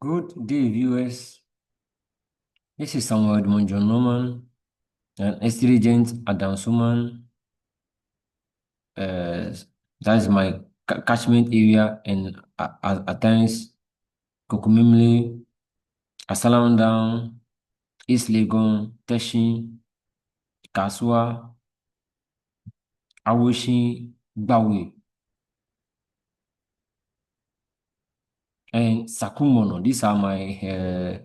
Good day, viewers. This is Samuel Edmond John Norman, an estate agent at Dansuman. Uh, that is my catchment area, and at times, Kokomimle, Asalam Down, East Legon, Teshin, Kasua, Awoshi, Bawe, and Sakumono. These are my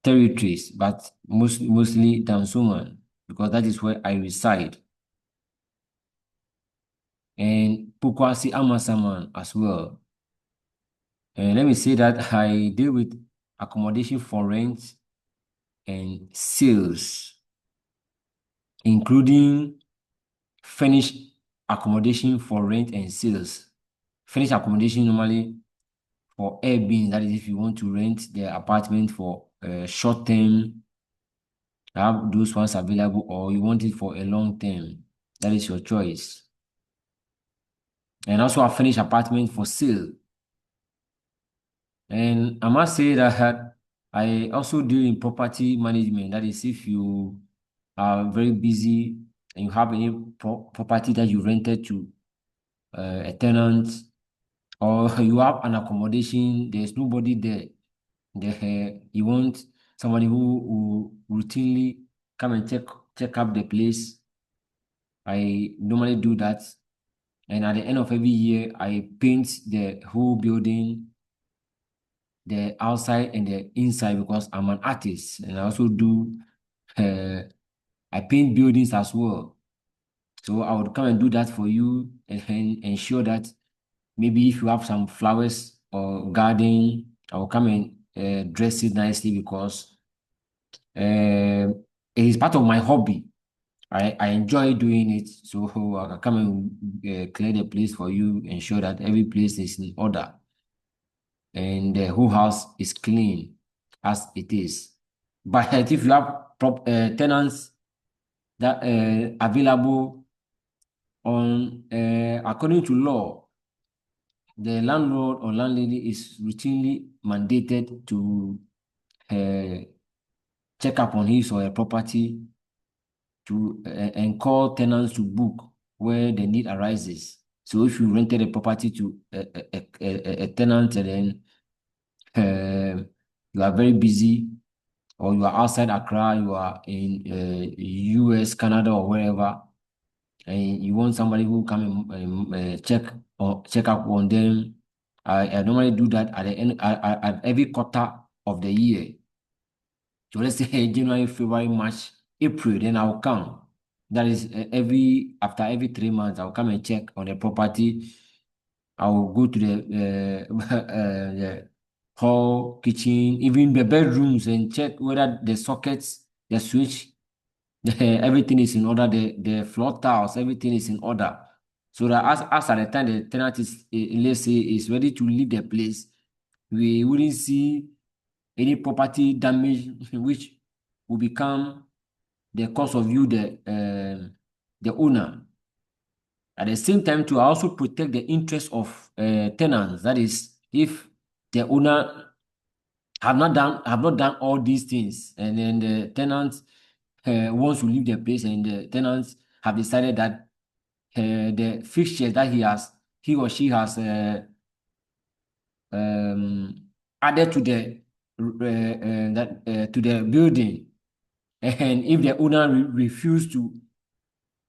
territories, but mostly Dansuman, because that is where I reside. And Pukwasi Amasaman as well. And let me say that I deal with accommodation for rent and sales, including furnished accommodation for rent and sales. Furnished accommodation normally for Airbnb, that is if you want to rent the apartment for short term, have those ones available, or you want it for a long term, that is your choice. And also a furnished apartment for sale. And I must say that I also deal in property management. That is, if you are very busy and you have any property that you rented to a tenant, or you have an accommodation, there's nobody there, you want somebody who routinely come and check up the place. I normally do that. And at the end of every year, I paint the whole building, the outside and the inside, because I'm an artist and I also do I paint buildings as well. So I would come and do that for you and ensure that maybe if you have some flowers or garden, I will come and dress it nicely, because it is part of my hobby. I enjoy doing it. So I can come and clear the place for you, ensure that every place is in order and the whole house is clean as it is. But if you have tenants that available on according to law, the landlord or landlady is routinely mandated to uh, check up on his or her property to and call tenants to book where the need arises. So if you rented a property to a tenant and then you are very busy, or you are outside Accra, you are in US, Canada, or wherever, and you want somebody who come and check up on them. I normally do that at the end at every quarter of the year. So let's say January, February, March, April, then I'll come. That is after every 3 months, I'll come and check on the property. I will go to the hall, kitchen, even the bedrooms, and check whether the sockets, the switch, everything is in order, the floor tiles, everything is in order. So that as at the time the tenant is, let's say, is ready to leave the place, we wouldn't see any property damage which will become the cause of you, the owner. At the same time, to also protect the interest of tenants. That is, if the owner have not done all these things, and then the tenants wants to leave the place, and the tenants have decided that the fixtures that he or she has um, added to the building, and if the owner refuse to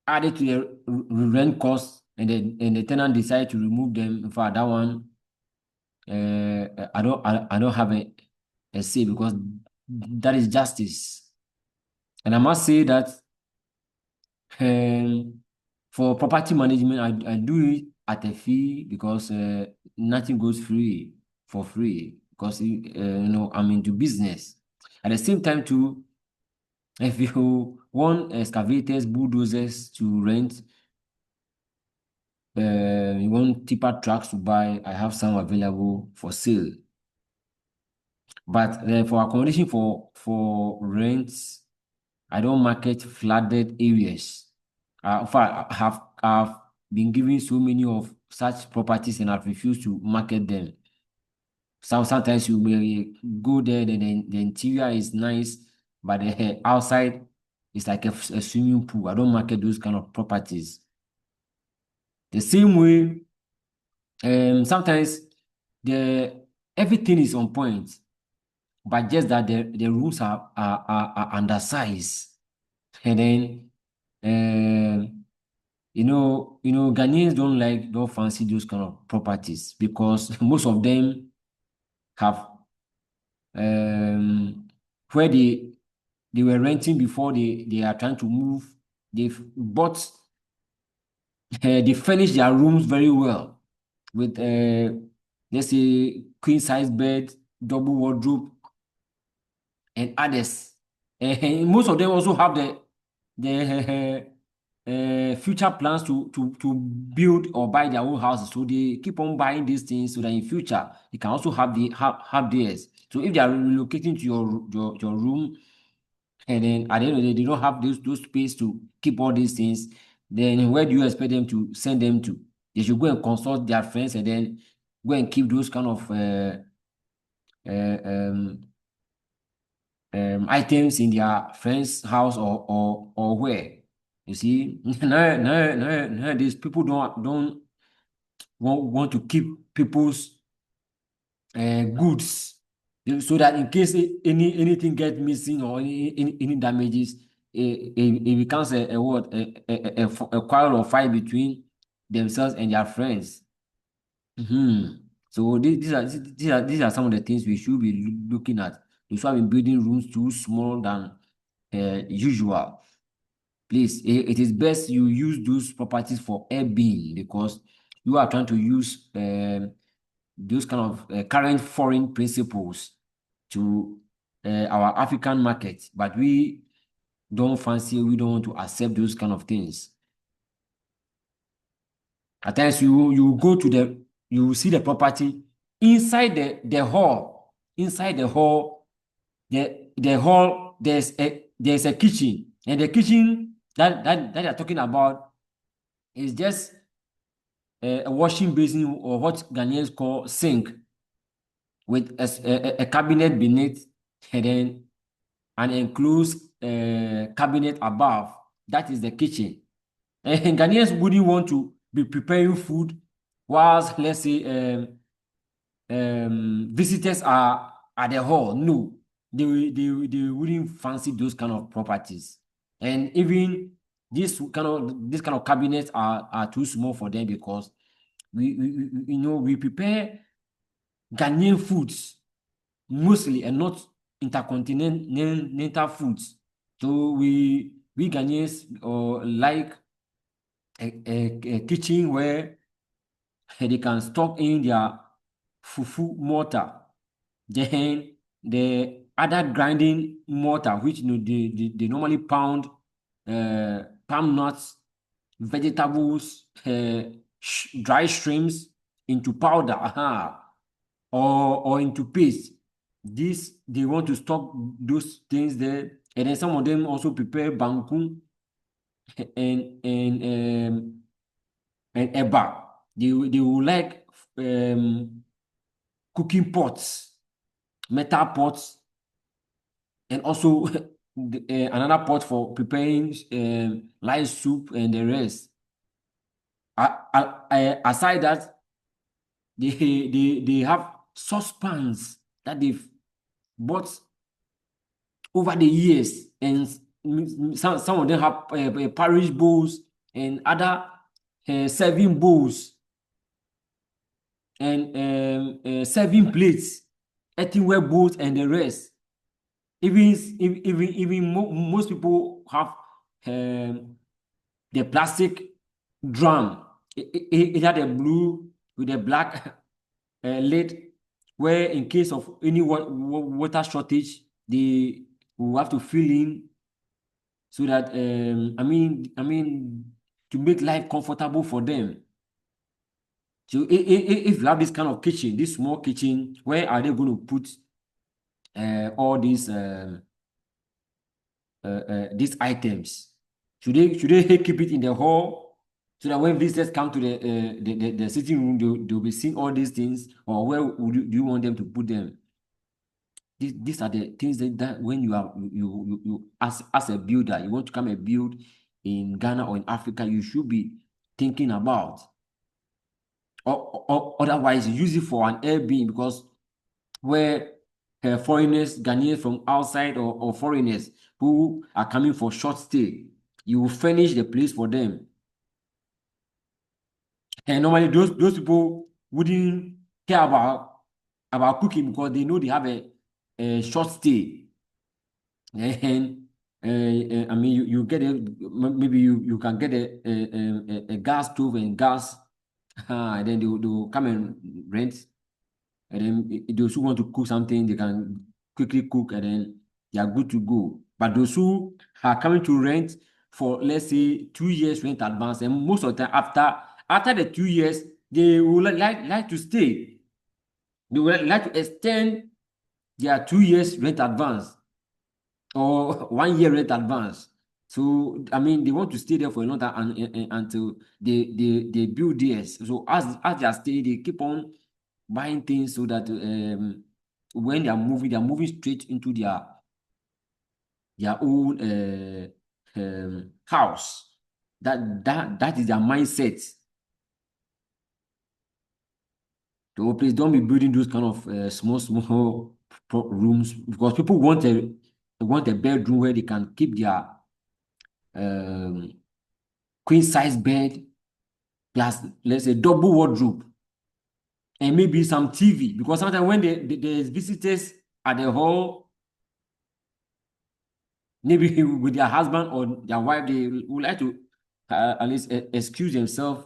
add it to the rent cost, and the tenant decide to remove them, in fact, that one I don't have a say, because that is justice. And I must say that um, for property management, I do it at a fee, because nothing goes free for free, because I'm into business. At the same time too, if you want excavators, bulldozers to rent, you want tipper trucks to buy, I have some available for sale. But for accommodation for rents, I don't market flooded areas. In fact, I've been given so many of such properties, and I've refused to market them. Sometimes you may go there, then the interior is nice, but the outside is like a swimming pool. I don't market those kind of properties. The same way, sometimes the everything is on point, but just that the rooms are undersized. And then Ghanaians don't fancy those kind of properties because most of them have where they were renting before they are trying to move. They've bought they furnish their rooms very well with let's say queen size bed, double wardrobe, and others. Most of them also have the future plans to build or buy their own houses. So they keep on buying these things so that in future they can also have theirs. So if they are relocating to your room, and then at the end of the day they don't have those space to keep all these things, then where do you expect them to send them to? They should go and consult their friends and then go and keep those kind of uh, um, items in their friend's house or where. You see, nowadays people don't want to keep people's goods so that in case anything get missing or any damages, it becomes a what a quarrel or fight between themselves and their friends. So these are some of the things we should be looking at. Those who have been building rooms too small than usual. Please, it is best you use those properties for Airbnb because you are trying to use those kind of current foreign principles to our African market, but we we don't want to accept those kind of things. At times you go to you see the property inside the hall there's a kitchen, and the kitchen that you're talking about is just a washing basin or what Ghanaians call sink with a cabinet beneath, and then an enclosed cabinet above. That is the kitchen. And Ghanaians wouldn't want to be preparing food whilst, let's say, visitors are at the hall. No, they wouldn't fancy those kind of properties. And even this kind of cabinets are too small for them because we prepare Ghanaian foods mostly and not intercontinental foods. So we Ghanaians like a kitchen where they can stock in their fufu mortar. Then the other grinding mortar, which they normally pound palm nuts, vegetables, dry shrimps into powder, or into paste. This they want to stock those things there, and then some of them also prepare banku and and eba. They will like cooking pots, metal pots, and also another pot for preparing light soup and the rest. Aside that, they have saucepans that they've bought over the years, and some of them have parish bowls and other serving bowls and serving plates, earthenware bowls, and the rest. Most people have the plastic drum. It had a blue with a black lid, where in case of any water shortage, they will have to fill in so that to make life comfortable for them. So if you have this kind of kitchen, this small kitchen, where are they going to put all these items? Should they keep it in the hall So that when visitors come to the sitting room, they'll be seeing all these things, or where do you want them to put them? These are the things that when you are as a builder, you want to come and build in Ghana or in Africa, you should be thinking about. Or otherwise, you use it for an Airbnb, because where foreigners, Ghanaians from outside, or foreigners who are coming for short stay, you will furnish the place for them. And normally those people wouldn't care about cooking, because they know they have a short stay. And I mean, you get maybe you can get a gas stove and gas, and then they'll come and rent. And then those who want to cook something, they can quickly cook, and then they are good to go. But those who are coming to rent for, let's say, 2 years rent advance, and most of the time after the 2 years, they will like to stay. They would like to extend their 2 years rent advance, or 1 year rent advance. So I mean, they want to stay there for a long time, until they build theirs. So as they are staying, they keep on buying things, so that when they are moving straight into their own house. That is their mindset. So please don't be building those kind of small rooms, because people want a bedroom where they can keep their um, queen size bed, plus, let's say, double wardrobe, and maybe some TV, because sometimes when there's visitors at the hall, maybe with their husband or their wife, they would like to at least excuse themselves,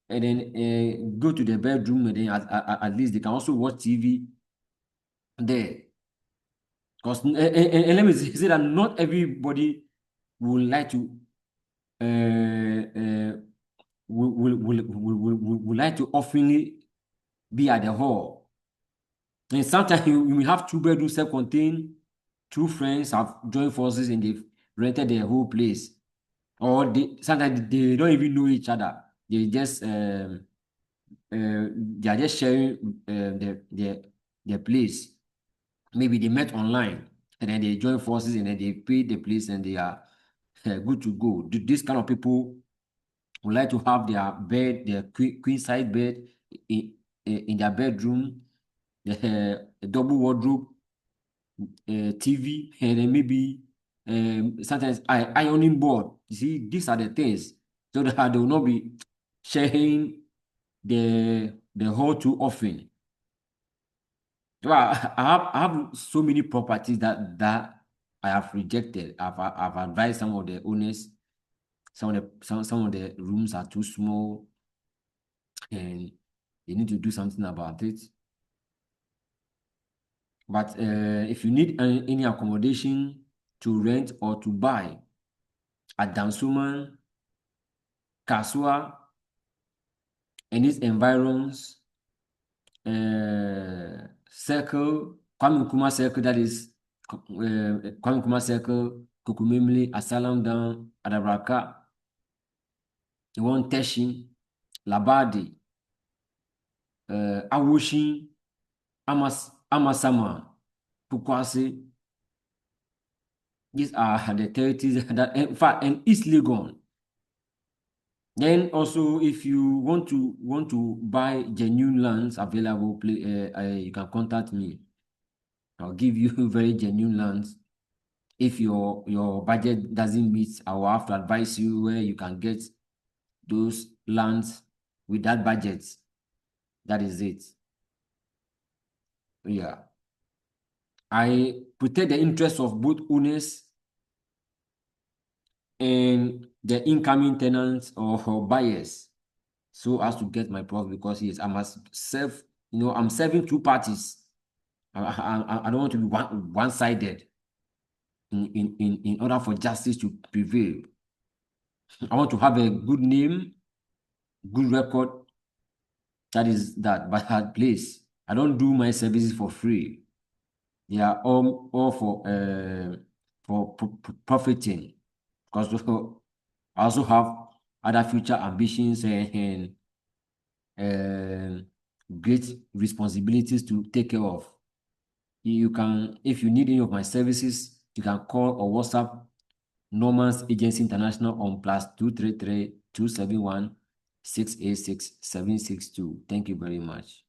and then go to the bedroom, and then at least they can also watch TV there. Because and let me say that not everybody would like to uh, uh, will like to oftenly be at the hall. And sometimes you may have two-bedroom self-contained, two friends have joined forces and they've rented the whole place. Or sometimes they don't even know each other. They are just sharing their place. Maybe they met online, and then they join forces, and then they pay the place, and they are good to go. This kind of people would like to have their bed, their queen size bed in their bedroom, a double wardrobe, TV, and then maybe sometimes ironing board. You see, these are the things, so that they will not be sharing the hall too often. Well, I have so many properties that I have rejected. I've advised some of the owners, some of the rooms are too small, and they need to do something about it. But if you need any accommodation to rent or to buy at Dansuman, Kasua, and its environs, Circle, Kwame Nkrumah Circle, that is Kwame Nkrumah Circle, Kukumemle, Asalam Down, Adabraka, Iwon Teshi, Labadi, Awoshin, Amasama, Pukwase. These are the territories that, in fact, and East Legon. Then also, if you want to buy genuine lands available, you can contact me. I'll give you very genuine lands. If your budget doesn't meet, I will have to advise you where you can get those lands with that budget. That is it. Yeah. I protect the interests of both owners and the incoming tenants or buyers, so as to get my profit, because yes, I must serve, I'm serving two parties. I don't want to be one-sided in order for justice to prevail. I want to have a good name, good record. That is that. But please, I don't do my services for free. They are all for profiting. Because I also have other future ambitions and great responsibilities to take care of. You can, if you need any of my services, you can call or WhatsApp Norman's Agency International on +233 271 686 762. Thank you very much.